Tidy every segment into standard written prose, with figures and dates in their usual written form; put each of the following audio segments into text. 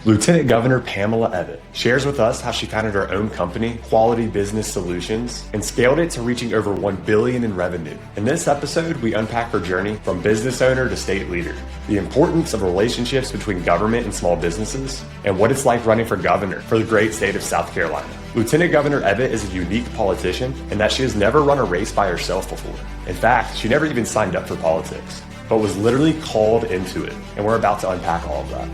Lieutenant Governor Pamela Evette shares with us how she founded her own company, Quality Business Solutions, and scaled it to reaching over $1 billion in revenue. In this episode, we unpack her journey from business owner to state leader, the importance of relationships between government and small businesses, and what it's like running for governor for the great state of South Carolina. Lieutenant Governor Evette is a unique politician in that she has never run a race by herself before. In fact, she never even signed up for politics, but was literally called into it, and we're about to unpack all of that.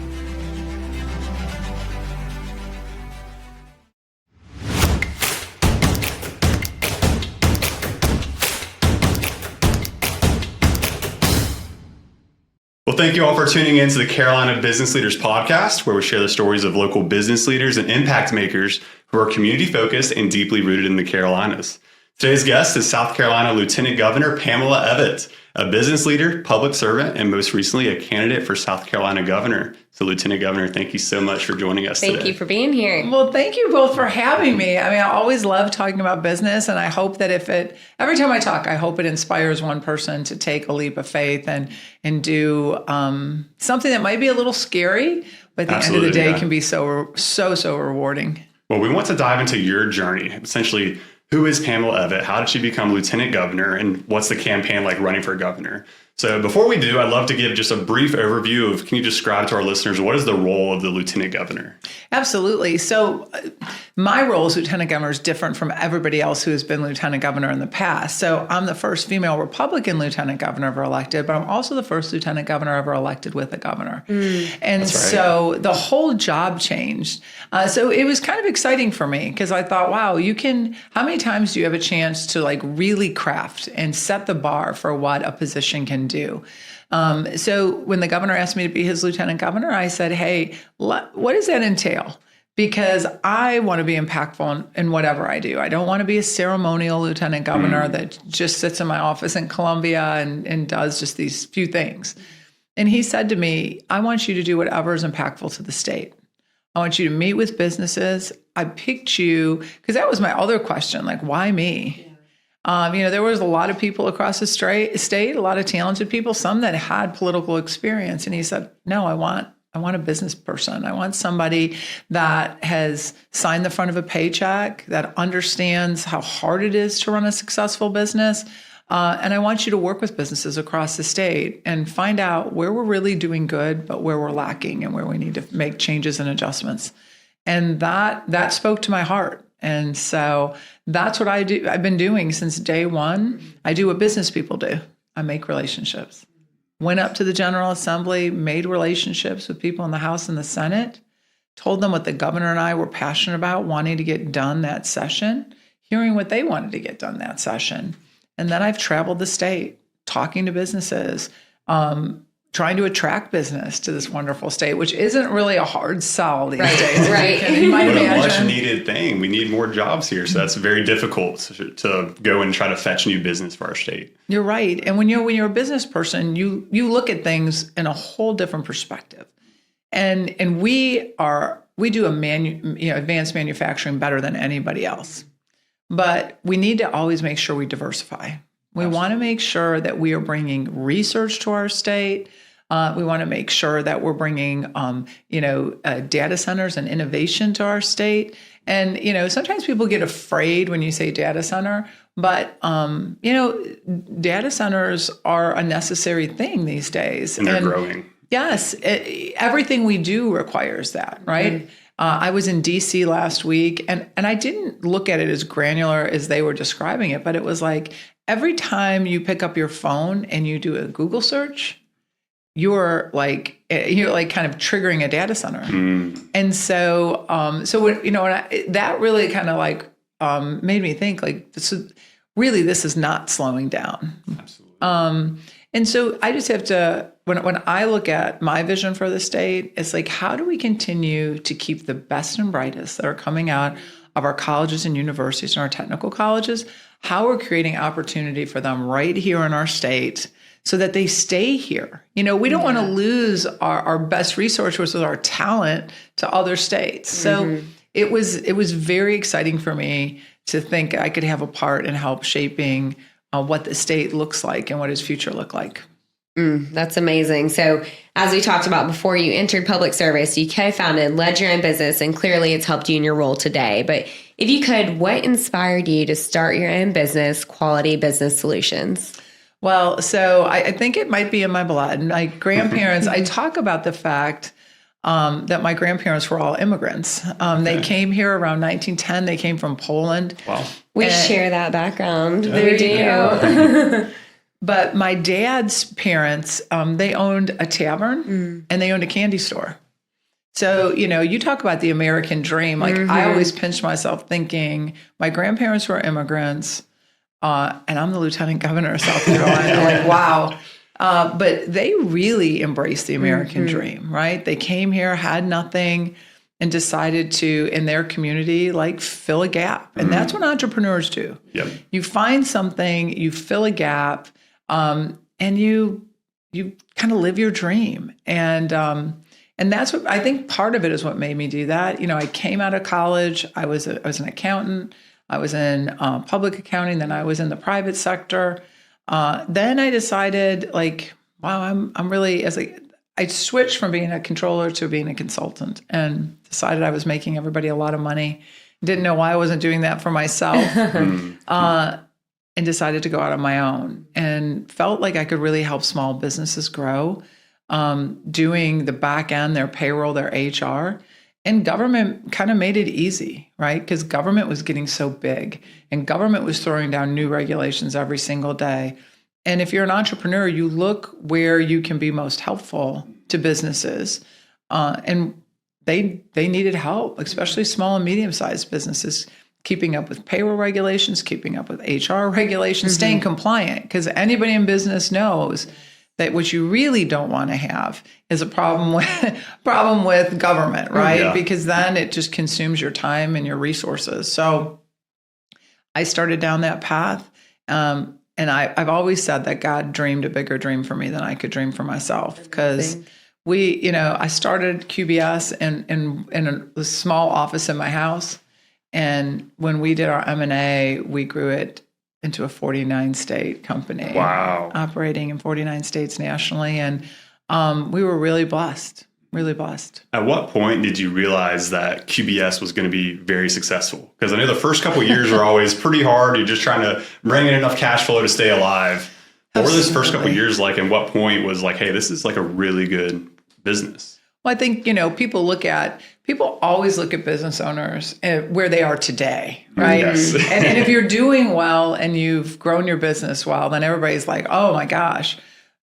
Well, thank you all for tuning in to the Carolina Business Leaders Podcast, where we share the stories of local business leaders and impact makers who are community focused and deeply rooted in the Carolinas. Today's guest is South Carolina Lieutenant Governor Pamela Evette, a business leader, public servant, and most recently a candidate for South Carolina Governor. So Lieutenant Governor, thank you so much for joining us today. Thank you for being here. Well, thank you both for having me. I mean, I always love talking about business, and I hope that every time I talk, I hope it inspires one person to take a leap of faith and do something that might be a little scary, but at the end of the day can be so rewarding. Well, we want to dive into your journey. Essentially, who is Pamela Evette? How did she become lieutenant governor? And what's the campaign like running for governor? So before we do, I'd love to give just a brief overview of, can you describe to our listeners, what is the role of the lieutenant governor? Absolutely. So my role as lieutenant governor is different from everybody else who has been lieutenant governor in the past. So I'm the first female Republican lieutenant governor ever elected, but I'm also the first lieutenant governor ever elected with a governor. And so the whole job changed. So it was kind of exciting for me because I thought, wow, how many times do you have a chance to like really craft and set the bar for what a position can do? So when the governor asked me to be his lieutenant governor, I said, hey, what does that entail? Because I want to be impactful in whatever I do. I don't want to be a ceremonial lieutenant governor that just sits in my office in Columbia and does just these few things. And he said to me, I want you to do whatever is impactful to the state. I want you to meet with businesses. I picked you because that was my other question, like, why me? There was a lot of people across the state, a lot of talented people, some that had political experience. And he said, no, I want a business person. I want somebody that has signed the front of a paycheck, that understands how hard it is to run a successful business. And I want you to work with businesses across the state and find out where we're really doing good, but where we're lacking and where we need to make changes and adjustments. And that spoke to my heart. And so that's what I do. I've been doing since day one. I do what business people do. I make relationships. Went up to the General Assembly, made relationships with people in the House and the Senate, told them what the governor and I were passionate about, wanting to get done that session, hearing what they wanted to get done that session. And then I've traveled the state, talking to businesses, trying to attract business to this wonderful state, which isn't really a hard sell these days. Right. You might But imagine. a much needed thing. We need more jobs here. So that's very difficult to go and try to fetch new business for our state. You're right. And when you're a business person, you look at things in a whole different perspective. And we do advanced manufacturing better than anybody else. But we need to always make sure we diversify. We want to make sure that we are bringing research to our state. We want to make sure that we're bringing, data centers and innovation to our state. And, sometimes people get afraid when you say data center, but, data centers are a necessary thing these days. And they're growing. Yes. Everything we do requires that, right? Mm-hmm. I was in D.C. last week, and I didn't look at it as granular as they were describing it, but it was like every time you pick up your phone and you do a Google search, you're like kind of triggering a data center. And so that really kind of like made me think like this is not slowing down. Absolutely. And so I just have to, when I look at my vision for the state, it's like, how do we continue to keep the best and brightest that are coming out of our colleges and universities and our technical colleges? How we're creating opportunity for them right here in our state so that they stay here. We don't want to lose our best resources, our talent, to other states. So it was very exciting for me to think I could have a part in help shaping what the state looks like and what its future look like. That's amazing. So as we talked about before, you entered public service, you co-founded, led your own business, and clearly it's helped you in your role today. But if you could, what inspired you to start your own business, Quality Business Solutions? Well, so I think it might be in my blood. My grandparents, I talk about the fact that my grandparents were all immigrants. They came here around 1910. They came from Poland. Wow. We share that background. There We you do. go. But my dad's parents, they owned a tavern and they owned a candy store. So, you talk about the American dream. Like I always pinch myself thinking my grandparents were immigrants and I'm the lieutenant governor of South Carolina. Like, wow. But they really embraced the American dream, right? They came here, had nothing, and decided to, in their community, like fill a gap. And that's what entrepreneurs do. Yep. You find something, you fill a gap, and you kind of live your dream. And that's what I think part of it is what made me do that. I came out of college, I was an accountant, I was in public accounting, then I was in the private sector. Then I decided, like, wow, I'm really, I switched from being a controller to being a consultant and decided I was making everybody a lot of money. Didn't know why I wasn't doing that for myself. And decided to go out on my own and felt like I could really help small businesses grow, doing the back end, their payroll, their HR. And government kind of made it easy, right? Because government was getting so big and government was throwing down new regulations every single day. And if you're an entrepreneur, you look where you can be most helpful to businesses. And they needed help, especially small and medium-sized businesses, keeping up with payroll regulations, keeping up with HR regulations, staying compliant. Because anybody in business knows that what you really don't want to have is a problem with government, right? Yeah. Because then it just consumes your time and your resources. So I started down that path. And I've always said that God dreamed a bigger dream for me than I could dream for myself. Because I started QBS in a small office in my house. And when we did our M&A, we grew it into a 49-state company. Wow. Operating in 49 states nationally. And we were really blessed, really blessed. At what point did you realize that QBS was going to be very successful? Because I know the first couple of years are always pretty hard. You're just trying to bring in enough cash flow to stay alive. What were those first couple of years like? And what point was like, hey, this is like a really good business? Well, I think, people always look at business owners where they are today, right? Yes. and if you're doing well and you've grown your business well, then everybody's like, oh my gosh.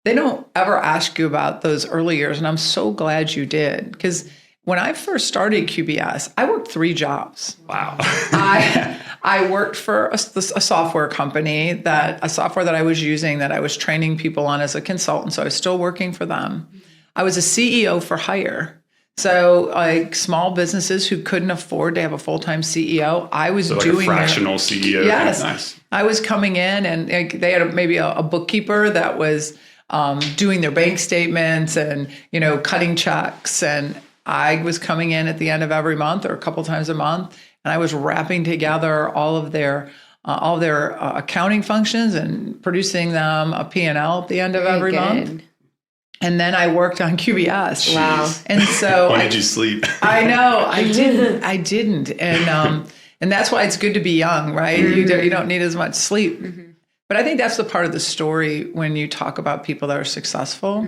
They don't ever ask you about those early years. And I'm so glad you did. Because when I first started QBS, I worked 3 jobs. Wow. I worked for a software company, a software that I was using that I was training people on as a consultant. So I was still working for them. I was a CEO for hire. So like small businesses who couldn't afford to have a full-time CEO, I was doing a fractional CEO. Yes. Nice. I was coming in and they had maybe a bookkeeper that was doing their bank statements and, cutting checks. And I was coming in at the end of every month or a couple times a month. And I was wrapping together all of their accounting functions and producing them a P&L at the end of every month. And then I worked on QBS. Wow. And so Why did you sleep? I know I didn't. And that's why it's good to be young, right? You don't need as much sleep. But I think that's the part of the story when you talk about people that are successful.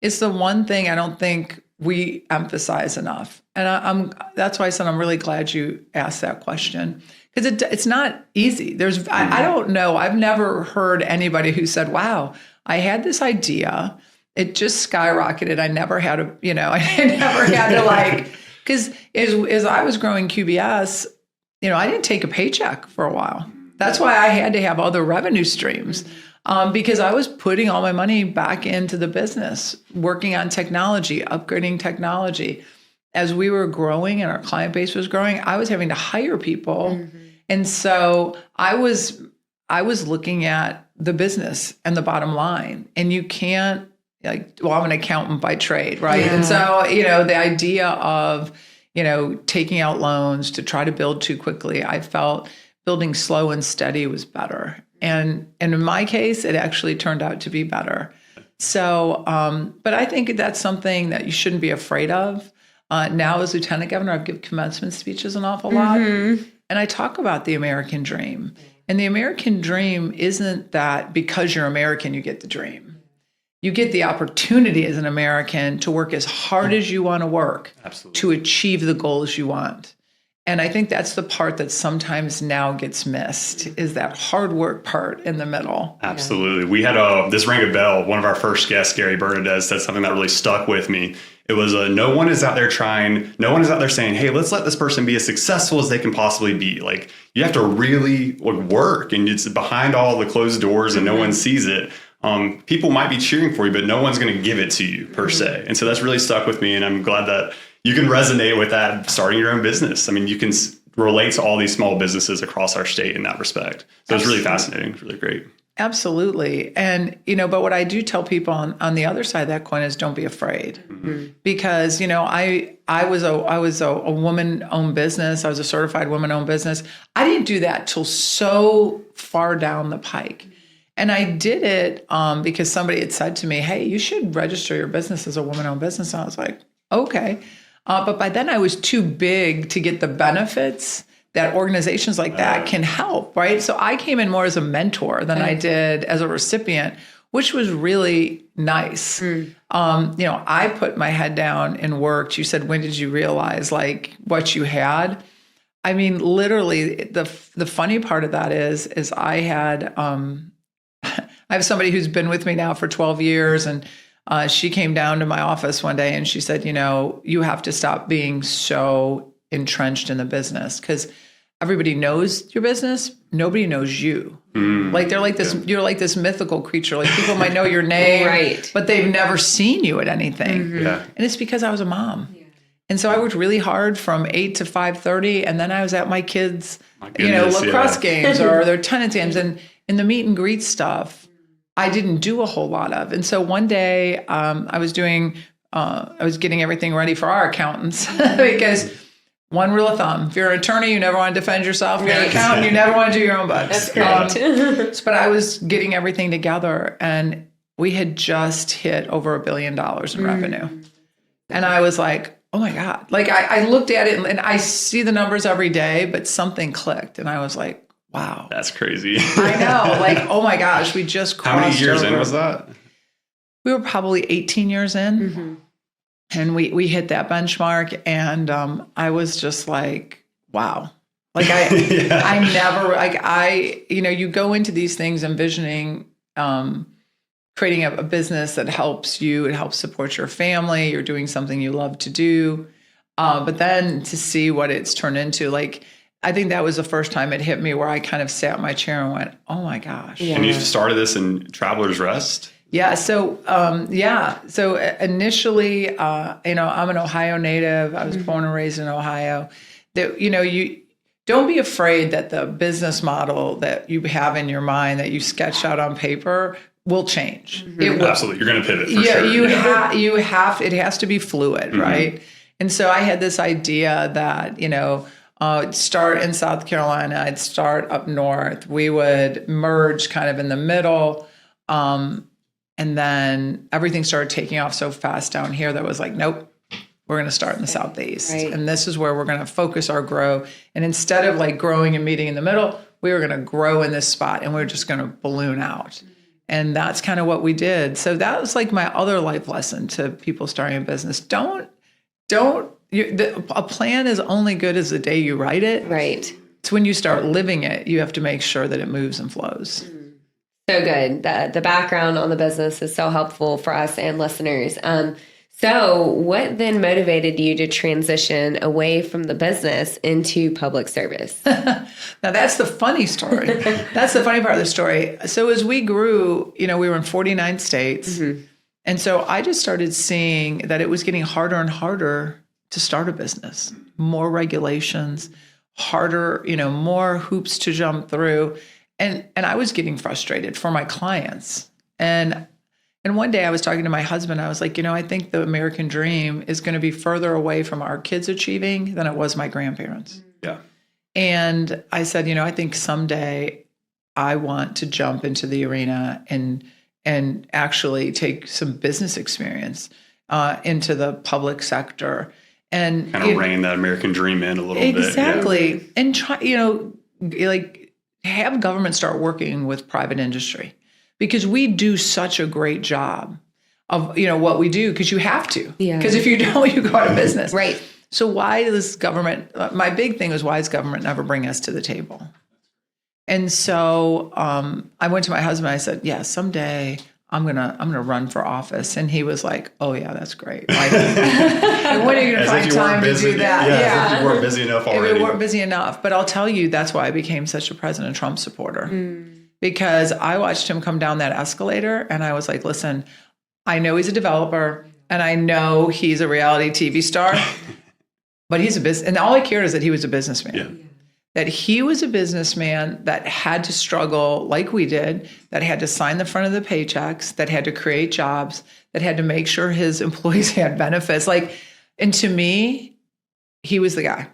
It's the one thing I don't think we emphasize enough. And that's why I said I'm really glad you asked that question. Because it's not easy. I don't know. I've never heard anybody who said, wow, I had this idea. It just skyrocketed. I never had because as I was growing QBS, I didn't take a paycheck for a while. That's why I had to have other revenue streams because I was putting all my money back into the business, working on technology, upgrading technology. As we were growing and our client base was growing, I was having to hire people. And so I was looking at the business and the bottom line. And you can't, I'm an accountant by trade, right? Yeah. And so, the idea of, taking out loans to try to build too quickly, I felt building slow and steady was better. And in my case, it actually turned out to be better. So, but I think that's something that you shouldn't be afraid of. Now as lieutenant governor, I give commencement speeches an awful lot. And I talk about the American dream. And the American dream isn't that because you're American, you get the dream. You get the opportunity as an American to work as hard as you want to work to achieve the goals you want. And I think that's the part that sometimes now gets missed, is that hard work part in the middle. Absolutely. We had this rang a bell. One of our first guests, Gary Bernadette, said something that really stuck with me. It was no one is out there saying, hey, let's let this person be as successful as they can possibly be. Like, you have to really work, and it's behind all the closed doors and no one sees it. People might be cheering for you, but no one's going to give it to you per se. And so that's really stuck with me. And I'm glad that you can resonate with that starting your own business. I mean, you can relate to all these small businesses across our state in that respect. So it's really fascinating. It's really great. Absolutely. And, but what I do tell people on the other side of that coin is don't be afraid. Because, I was a woman-owned business. I was a certified woman-owned business. I didn't do that till so far down the pike. And I did it because somebody had said to me, hey, you should register your business as a woman-owned business. And I was like, okay. But by then I was too big to get the benefits that organizations like that can help, right? So I came in more as a mentor than I did as a recipient, which was really nice. I put my head down and worked. You said, when did you realize what you had? I mean, literally, the funny part of that is I had, I have somebody who's been with me now for 12 years, and she came down to my office one day and she said, you have to stop being so entrenched in the business, because everybody knows your business. Nobody knows you. Like they're like this, you're like this mythical creature. Like people might know your name, right, but they've never seen you at anything. And it's because I was a mom. And so I worked really hard from 8 to 5:30. And then I was at my kids', lacrosse games or their tennis games. And in the meet and greet stuff, I didn't do a whole lot of. And so one day I was getting everything ready for our accountants because one rule of thumb, if you're an attorney, you never want to defend yourself. If you're an accountant, you never want to do your own books. That's great. But I was getting everything together, and we had just hit over $1 billion in revenue. And I was like, oh my God. Like I looked at it and I see the numbers every day, but something clicked. And I was like, wow. That's crazy. I know. Like, oh my gosh, we just crossed. How many years over. in was that? We were probably 18 years in. And we hit that benchmark, and I was just like, wow. Like I never, you go into these things envisioning creating a business that helps you, it helps support your family, you're doing something you love to do. But then to see what it's turned into, like, I think that was the first time it hit me where I kind of sat in my chair and went, oh my gosh. And you started this in Travelers Rest? Yeah. So, So initially, I'm an Ohio native. I was born and raised in Ohio. That, you don't be afraid that the business model that you have in your mind that you sketched out on paper will change. It will. Absolutely. You're going to pivot for sure. You have, it has to be fluid, right? And so I had this idea that, I'd start in South Carolina, I'd start up north. We would merge kind of in the middle. And then everything started taking off so fast down here that was like, nope, we're going to start in the Southeast. Right. And this is where we're going to focus our grow. And instead of like growing and meeting in the middle, we were going to grow in this spot and we were just going to balloon out. And that's kind of what we did. So that was like my other life lesson to people starting a business. A plan is only good as the day you write it. Right. It's when you start living it, you have to make sure that it moves and flows. So good. The background on the business is so helpful for us and listeners. So what then motivated you to transition away from the business into public service? Now that's the funny story. That's the funny part of the story. So as we grew, we were in 49 states. And so I just started seeing that it was getting harder and harder to start a business, more regulations, harder, more hoops to jump through. And I was getting frustrated for my clients. And one day I was talking to my husband. I was like, I think the American dream is going to be further away from our kids achieving than it was my grandparents. Yeah. And I said, I think someday I want to jump into the arena and and actually take some business experience into the public sector and kind of rein that American dream in a little bit. Exactly. And try, like have government start working with private industry, because we do such a great job of, what we do, because you have to. Because if you don't, you go out of business. Right. So why does government, my big thing was, why does government never bring us to the table? And so I went to my husband, I said, yeah, someday I'm gonna run for office. And he was like, oh yeah, that's great. Like, when are you gonna find time to do that? Yeah. As if you weren't busy enough already. If we weren't busy enough. But I'll tell you, that's why I became such a President Trump supporter. Because I watched him come down that escalator and I was like, listen, I know he's a developer and I know he's a reality TV star, but he's a business. And all I cared is that he was a businessman. Yeah. That he was a businessman that had to struggle like we did, that had to sign the front of the paychecks, that had to create jobs, that had to make sure his employees had benefits. And to me, he was the guy.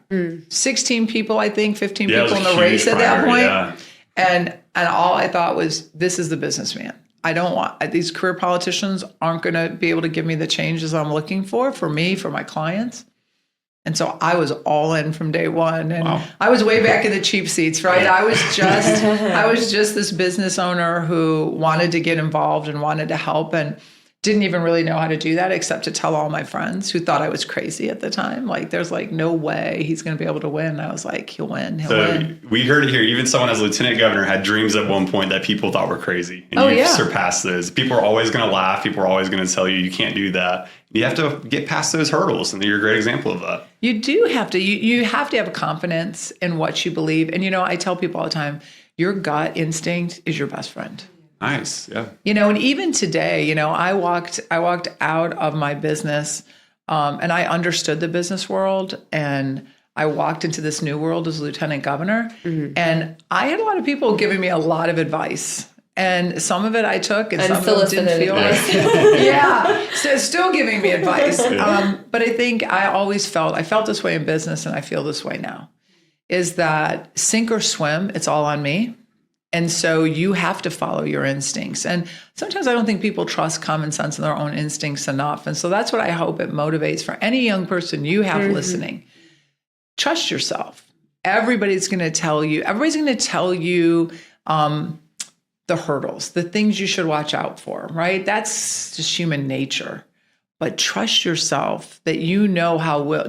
16 people, I think, 15 people in the race at that point. Yeah. And all I thought was, this is the businessman. I don't want, these career politicians aren't going to be able to give me the changes I'm looking for me, for my clients. And so I was all in from day one. And I was way back in the cheap seats, right? I was just this business owner who wanted to get involved and wanted to help and didn't even really know how to do that except to tell all my friends who thought I was crazy at the time. Like, there's like no way he's going to be able to win. I was like, he'll win. He'll win. We heard it here. Even someone as lieutenant governor had dreams at one point that people thought were crazy. And you surpassed those. People are always going to laugh. People are always going to tell you can't do that. You have to get past those hurdles. And you're a great example of that. You do have to. You have to have confidence in what you believe. And, I tell people all the time, your gut instinct is your best friend. Nice. Yeah. And even today, I walked out of my business and I understood the business world, and I walked into this new world as lieutenant governor. And I had a lot of people giving me a lot of advice. And some of it I took, and some of it didn't feel like. So still giving me advice. But I think I felt this way in business, and I feel this way now, is that sink or swim, it's all on me. And so you have to follow your instincts. And sometimes I don't think people trust common sense and their own instincts enough. And so that's what I hope it motivates for any young person you have listening. Trust yourself. Everybody's going to tell you the hurdles, the things you should watch out for, right? That's just human nature. But trust yourself that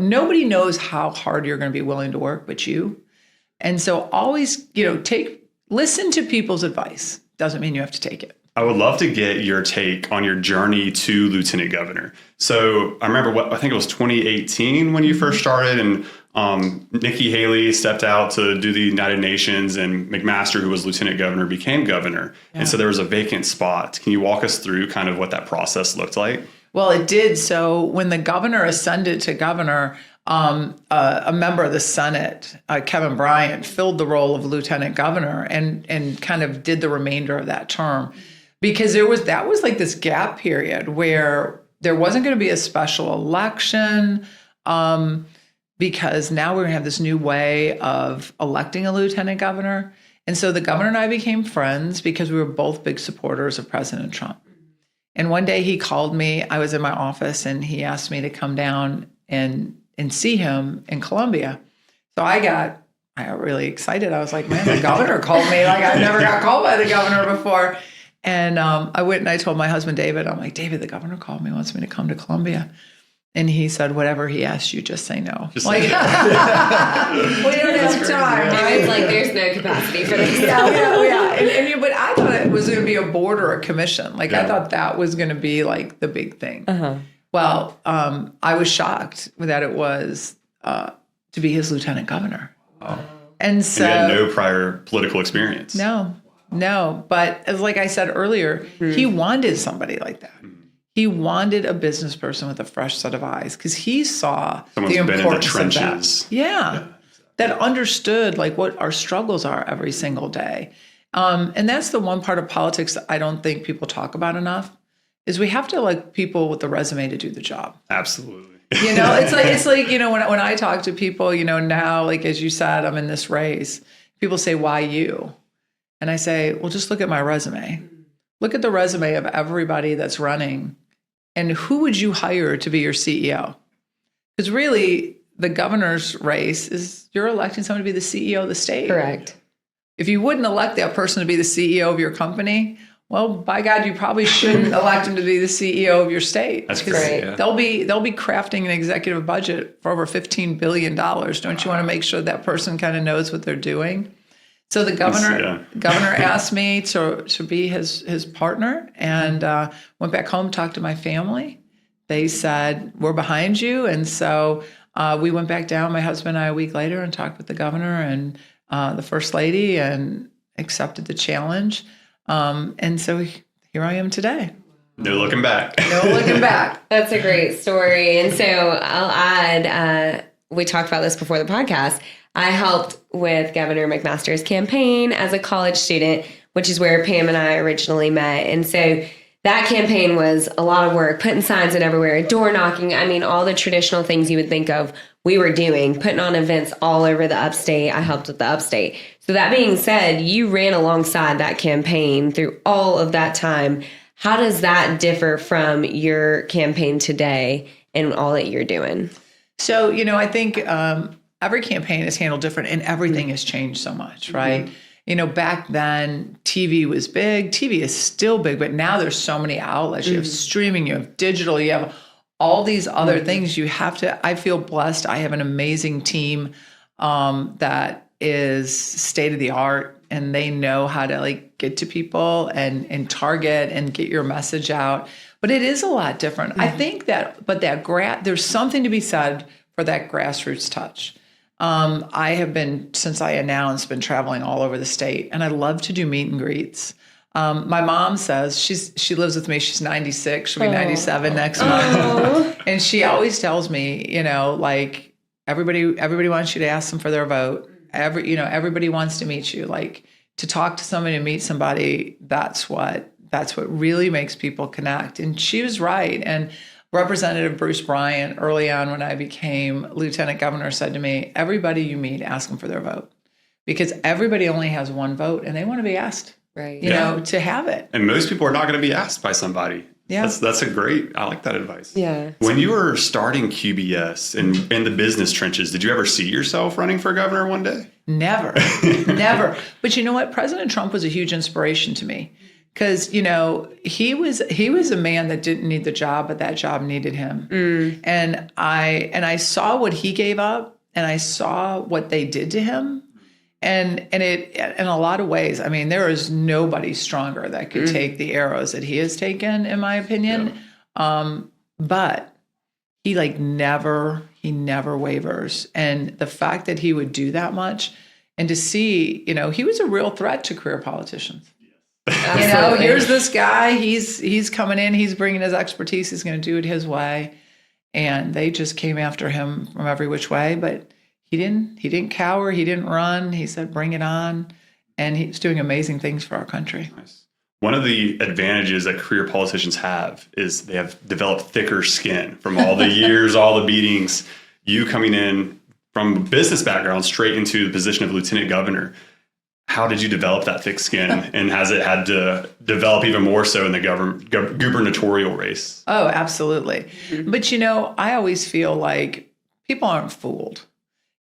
nobody knows how hard you're going to be willing to work but you. And so always, listen to people's advice. Doesn't mean you have to take it. I would love to get your take on your journey to lieutenant governor. So I remember I think it was 2018 when you first started, and Nikki Haley stepped out to do the United Nations, and McMaster, who was lieutenant governor, became governor. Yeah. And so there was a vacant spot. Can you walk us through kind of what that process looked like? Well, it did. So when the governor ascended to governor, a member of the Senate, Kevin Bryant, filled the role of lieutenant governor and kind of did the remainder of that term, because that was like this gap period where there wasn't going to be a special election, because now we're going to have this new way of electing a lieutenant governor. And so the governor and I became friends because we were both big supporters of President Trump. And one day he called me. I was in my office and he asked me to come down and see him in Columbia. So I got really excited. I was like, man, the governor called me. Like, I never got called by the governor before. And I went and I told my husband, David, I'm like, David, the governor called me, wants me to come to Columbia. And he said, whatever he asks you, just say no. We don't have time. David's like, there's no capacity for this. Yeah. But I thought it was going to be a board or a commission. I thought that was going to be like the big thing. Well, I was shocked that it was to be his lieutenant governor. Oh. And so you had no prior political experience. No. But as like I said earlier, he wanted somebody like that. He wanted a business person with a fresh set of eyes because he saw someone's the importance been in the trenches. Of that. Yeah. That understood like what our struggles are every single day. And that's the one part of politics that I don't think people talk about enough, is we have to like people with the resume to do the job. Absolutely. It's like when I talk to people, now, like, as you said, I'm in this race, people say, why you? And I say, well, just look at my resume. Look at the resume of everybody that's running, and who would you hire to be your CEO? Because really, the governor's race is you're electing someone to be the CEO of the state. Correct. If you wouldn't elect that person to be the CEO of your company, well, by God, you probably shouldn't elect him to be the CEO of your state. That's great. Yeah. They'll be crafting an executive budget for over $15 billion. Don't you want to make sure that person kind of knows what they're doing? So the governor asked me to be his partner, and went back home, talked to my family. They said, we're behind you. And so we went back down, my husband and I, a week later, and talked with the governor and the first lady, and accepted the challenge. And so here I am today. No looking back. No looking back. That's a great story. And so I'll add, we talked about this before the podcast. I helped with Governor McMaster's campaign as a college student, which is where Pam and I originally met. And so that campaign was a lot of work, putting signs in everywhere, door knocking. I mean, all the traditional things you would think of we were doing, putting on events all over the upstate. I helped with the upstate. So that being said, you ran alongside that campaign through all of that time. How does that differ from your campaign today and all that you're doing? So, I think every campaign is handled different, and everything has changed so much, right? Mm-hmm. Back then, TV was big. TV is still big, but now there's so many outlets. You have streaming, you have digital, you have all these other things. You have to, I feel blessed. I have an amazing team that is state of the art, and they know how to get to people and target and get your message out. But it is a lot different. I think there's something to be said for that grassroots touch. I have been, since I announced, been traveling all over the state, and I love to do meet and greets. My mom says she lives with me. She's 96. She'll be 97 next month. And she always tells me, everybody wants you to ask them for their vote. Everybody wants to meet you. To talk to somebody and meet somebody, that's what really makes people connect. And she was right. And Representative Bruce Bryant, early on when I became lieutenant governor, said to me, everybody you meet, ask them for their vote. Because everybody only has one vote, and they want to be asked, right? To have it. And most people are not going to be asked by somebody. Yeah. That's I like that advice. Yeah. When you were starting QBS and in the business trenches, did you ever see yourself running for governor one day? Never. Never. But you know what? President Trump was a huge inspiration to me. Because, he was a man that didn't need the job, but that job needed him. And I saw what he gave up, and I saw what they did to him. And it, in a lot of ways, there is nobody stronger that could take the arrows that he has taken, in my opinion. Yeah. But he never wavers. And the fact that he would do that much, and to see, he was a real threat to career politicians. Here's this guy, he's coming in, he's bringing his expertise, he's going to do it his way. And they just came after him from every which way, but he didn't cower, he didn't run. He said, bring it on. And he's doing amazing things for our country. Nice. One of the advantages that career politicians have is they have developed thicker skin from all the years, all the beatings. You coming in from a business background straight into the position of lieutenant governor. How did you develop that thick skin, and has it had to develop even more so in the gubernatorial race? Oh, absolutely. Mm-hmm. But, I always feel like people aren't fooled.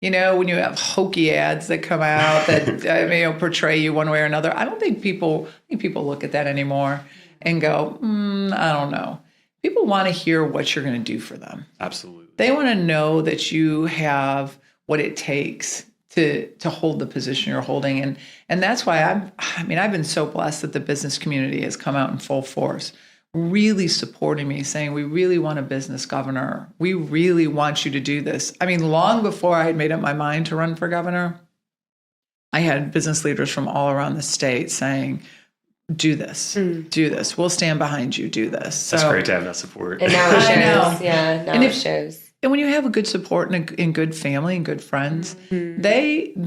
When you have hokey ads that come out that portray you one way or another, I think people look at that anymore and go, I don't know. People want to hear what you're going to do for them. Absolutely. They want to know that you have what it takes to hold the position you're holding. And that's why I've been so blessed that the business community has come out in full force, really supporting me, saying, we really want a business governor. We really want you to do this. Long before I had made up my mind to run for governor, I had business leaders from all around the state saying, do this, do this. We'll stand behind you, do this. That's great to have that support. And now it shows. Yeah, now it shows. And when you have a good support and good family and good friends, they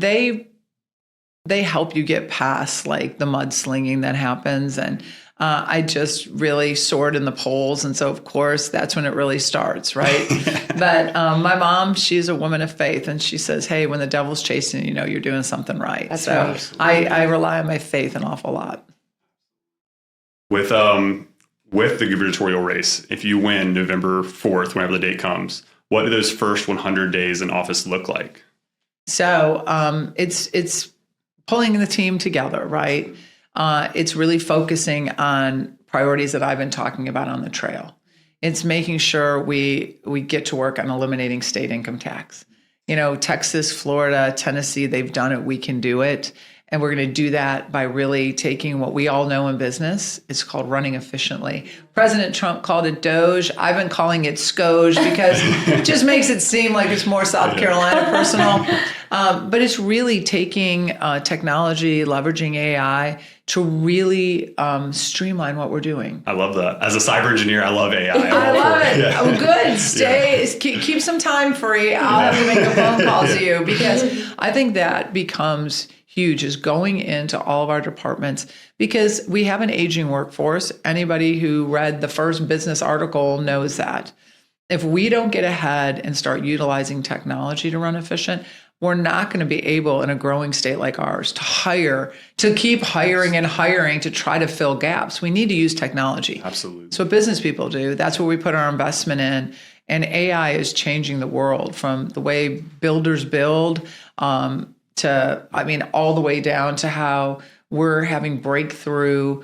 help you get past the mudslinging that happens. And I just really soared in the polls. And so, of course, that's when it really starts, right? But my mom, she's a woman of faith. And she says, hey, when the devil's chasing you, you're doing something right. That's right. I rely on my faith an awful lot. With the gubernatorial race, if you win November 4th, whenever the date comes, what do those first 100 days in office look like? So it's pulling the team together, right? It's really focusing on priorities that I've been talking about on the trail. It's making sure we get to work on eliminating state income tax. Texas, Florida, Tennessee, they've done it. We can do it. And we're going to do that by really taking what we all know in business. It's called running efficiently. President Trump called it Doge. I've been calling it Skoge because it just makes it seem like it's more South Carolina personal. But it's really taking technology, leveraging AI to really streamline what we're doing. I love that. As a cyber engineer, I love AI. I love it. Yeah. Oh, good. Keep some time free. I'll have to make a phone call to you because I think that becomes huge, is going into all of our departments because we have an aging workforce. Anybody who read the first business article knows that. If we don't get ahead and start utilizing technology to run efficient, we're not going to be able in a growing state like ours to keep hiring and hiring to try to fill gaps. We need to use technology. Absolutely. It's what business people do. That's where we put our investment in. And AI is changing the world from the way builders build all the way down to how we're having breakthrough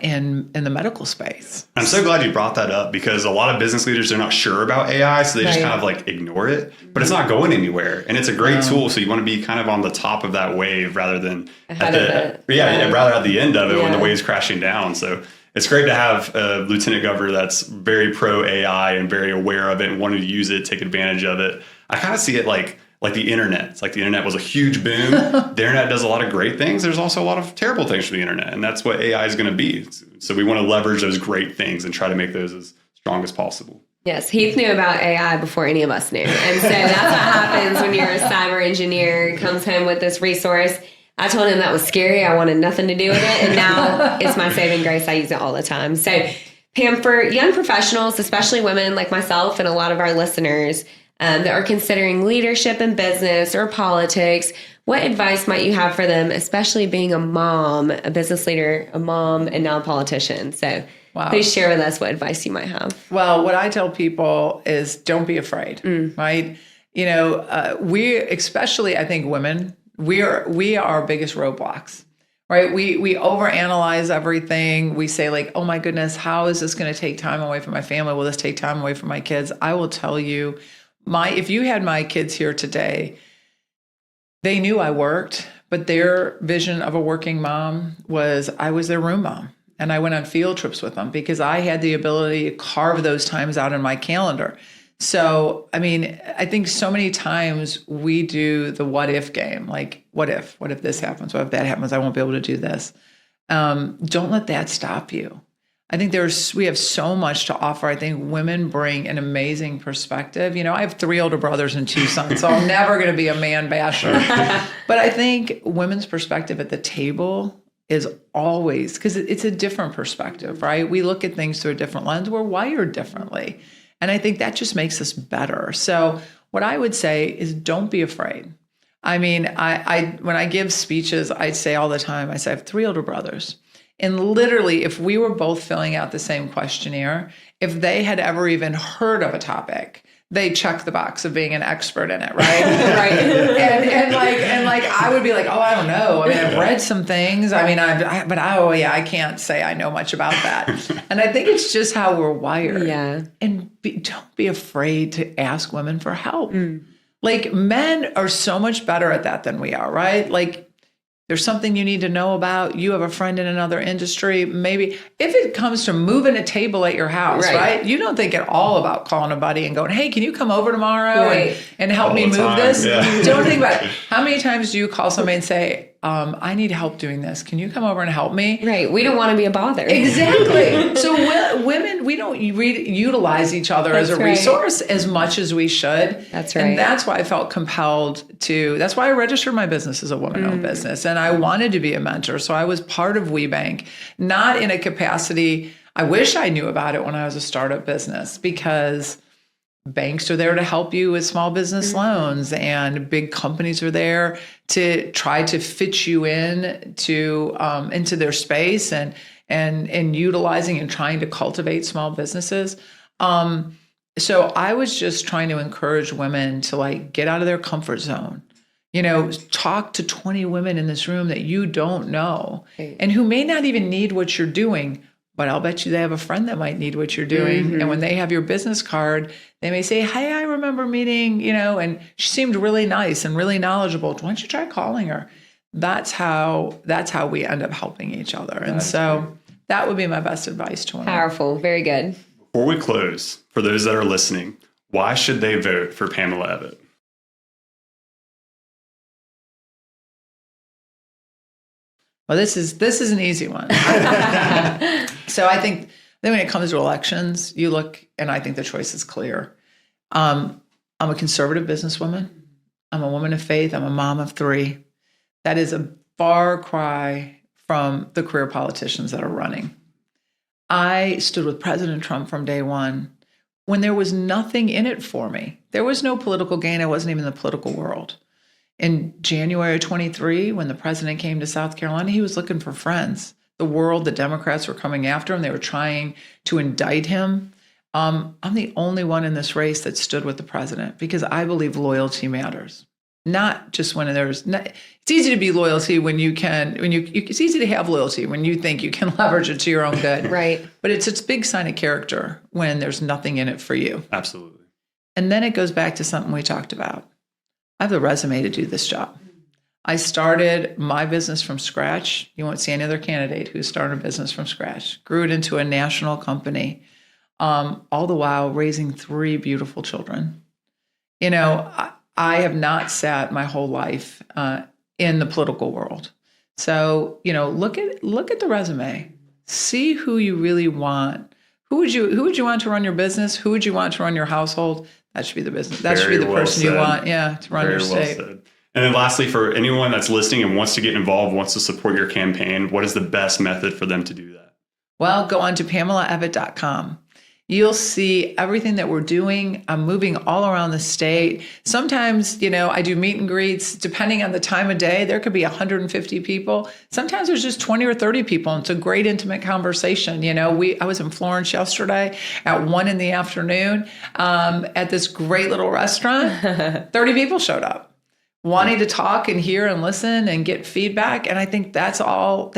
in the medical space. I'm so glad you brought that up because a lot of business leaders are not sure about AI, so they just kind of like ignore it, but it's not going anywhere. And it's a great tool. So you want to be kind of on the top of that wave rather than rather at the end of it when the wave's crashing down. So it's great to have a lieutenant governor that's very pro AI and very aware of it and wanting to use it, take advantage of it. I kind of see it like the internet. It's like the internet was a huge boom. The internet does a lot of great things. There's also a lot of terrible things for the internet. And that's what AI is going to be. So we want to leverage those great things and try to make those as strong as possible. Yes, Heath knew about AI before any of us knew. And so that's what happens when you're a cyber engineer, comes home with this resource. I told him that was scary. I wanted nothing to do with it. And now it's my saving grace. I use it all the time. So Pam, for young professionals, especially women like myself and a lot of our listeners, that are considering leadership in business or politics, what advice might you have for them, especially being a mom, a business leader, a mom, and now a politician? So please share with us what advice you might have. Well, what I tell people is don't be afraid, right? We, especially I think women, we are our biggest roadblocks, right? We overanalyze everything. We say like, oh my goodness, how is this going to take time away from my family? Will this take time away from my kids? I will tell you, if you had my kids here today, they knew I worked, but their vision of a working mom was I was their room mom. And I went on field trips with them because I had the ability to carve those times out in my calendar. So, I think so many times we do the what if game, like what if this happens? What if that happens? I won't be able to do this. Don't let that stop you. I think we have so much to offer. I think women bring an amazing perspective. I have 3 older brothers and 2 sons, so I'm never going to be a man basher. But I think women's perspective at the table is always, because it's a different perspective, right? We look at things through a different lens. We're wired differently. And I think that just makes us better. So what I would say is don't be afraid. When I give speeches, I say all the time, I say I have 3 older brothers. And literally, if we were both filling out the same questionnaire, if they had ever even heard of a topic, they check the box of being an expert in it, right? Right. And I would be like, oh, I don't know. I've read some things. I can't say I know much about that. And I think it's just how we're wired. Yeah. And don't be afraid to ask women for help. Like men are so much better at that than we are, right? Like, there's something you need to know about. You have a friend in another industry. Maybe if it comes to moving a table at your house, right? You don't think at all about calling a buddy and going, hey, can you come over tomorrow and help me move this? Yeah. Don't think about it. How many times do you call somebody and say, I need help doing this. Can you come over and help me? Right. We don't want to be a bother. Exactly. So women, we don't utilize each other as a resource as much as we should. That's right. And that's why I felt compelled that's why I registered my business as a woman-owned business. And I wanted to be a mentor. So I was part of WeBank, not in a capacity. I wish I knew about it when I was a startup business because banks are there to help you with small business loans and big companies are there to try to fit you in into their space. And and utilizing and trying to cultivate small businesses. So I was just trying to encourage women to like get out of their comfort zone. Talk to 20 women in this room that you don't know and who may not even need what you're doing, but I'll bet you they have a friend that might need what you're doing. And when they have your business card, they may say, hey, I remember meeting, and she seemed really nice and really knowledgeable. Why don't you try calling her? That's how we end up helping each other. And so that would be my best advice to women. Powerful. Very good. Before we close, for those that are listening, why should they vote for Pamela Evette? Well, this is an easy one. So I think when it comes to elections, you look, and I think the choice is clear. I'm a conservative businesswoman. I'm a woman of faith. I'm a mom of 3. That is a far cry from the career politicians that are running. I stood with President Trump from day one when there was nothing in it for me. There was no political gain. I wasn't even in the political world. In January of 23, when the president came to South Carolina, he was looking for friends. The Democrats were coming after him. They were trying to indict him. I'm the only one in this race that stood with the president because I believe loyalty matters. Not just when it's easy to be loyalty when it's easy to have loyalty when you think you can leverage it to your own good. Right. But it's a big sign of character when there's nothing in it for you. Absolutely. And then it goes back to something we talked about. I have the resume to do this job. I started my business from scratch. You won't see any other candidate who started a business from scratch. Grew it into a national company, all the while raising 3 beautiful children. I have not sat my whole life in the political world. So, look at the resume. See who you really want. Who would you want to run your business? Who would you want to run your household? That should be the business. That should be the person you want, to run your state. Well said. And then lastly, for anyone that's listening and wants to get involved, wants to support your campaign, what is the best method for them to do that? Well, go on to PamelaEvette.com. You'll see everything that we're doing. I'm moving all around the state. Sometimes, I do meet and greets. Depending on the time of day, there could be 150 people. Sometimes there's just 20 or 30 people. And it's a great intimate conversation. I was in Florence yesterday at 1 p.m. At this great little restaurant. 30 people showed up wanting to talk and hear and listen and get feedback. And I think that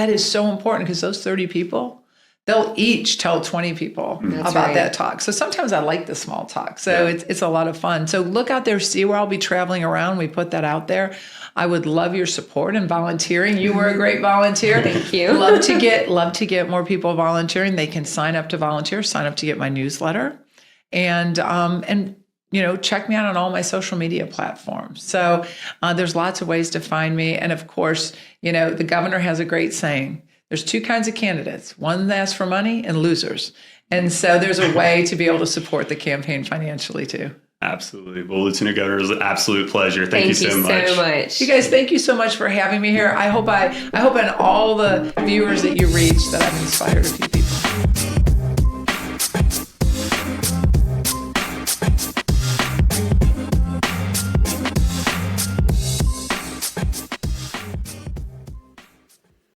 is so important because those 30 people, they'll each tell 20 people about that talk. So sometimes I like the small talk. So it's a lot of fun. So look out there, see where I'll be traveling around. We put that out there. I would love your support and volunteering. You were a great volunteer. Thank you. Love to get more people volunteering. They can sign up to volunteer, sign up to get my newsletter. And check me out on all my social media platforms. So there's lots of ways to find me. And of course, the governor has a great saying. There's 2 kinds of candidates, one that asks for money and losers. And so there's a way to be able to support the campaign financially too. Absolutely. Well, Lieutenant Governor, it was an absolute pleasure. Thank you so much. You guys, thank you so much for having me here. I hope in all the viewers that you reach that I've inspired a few people.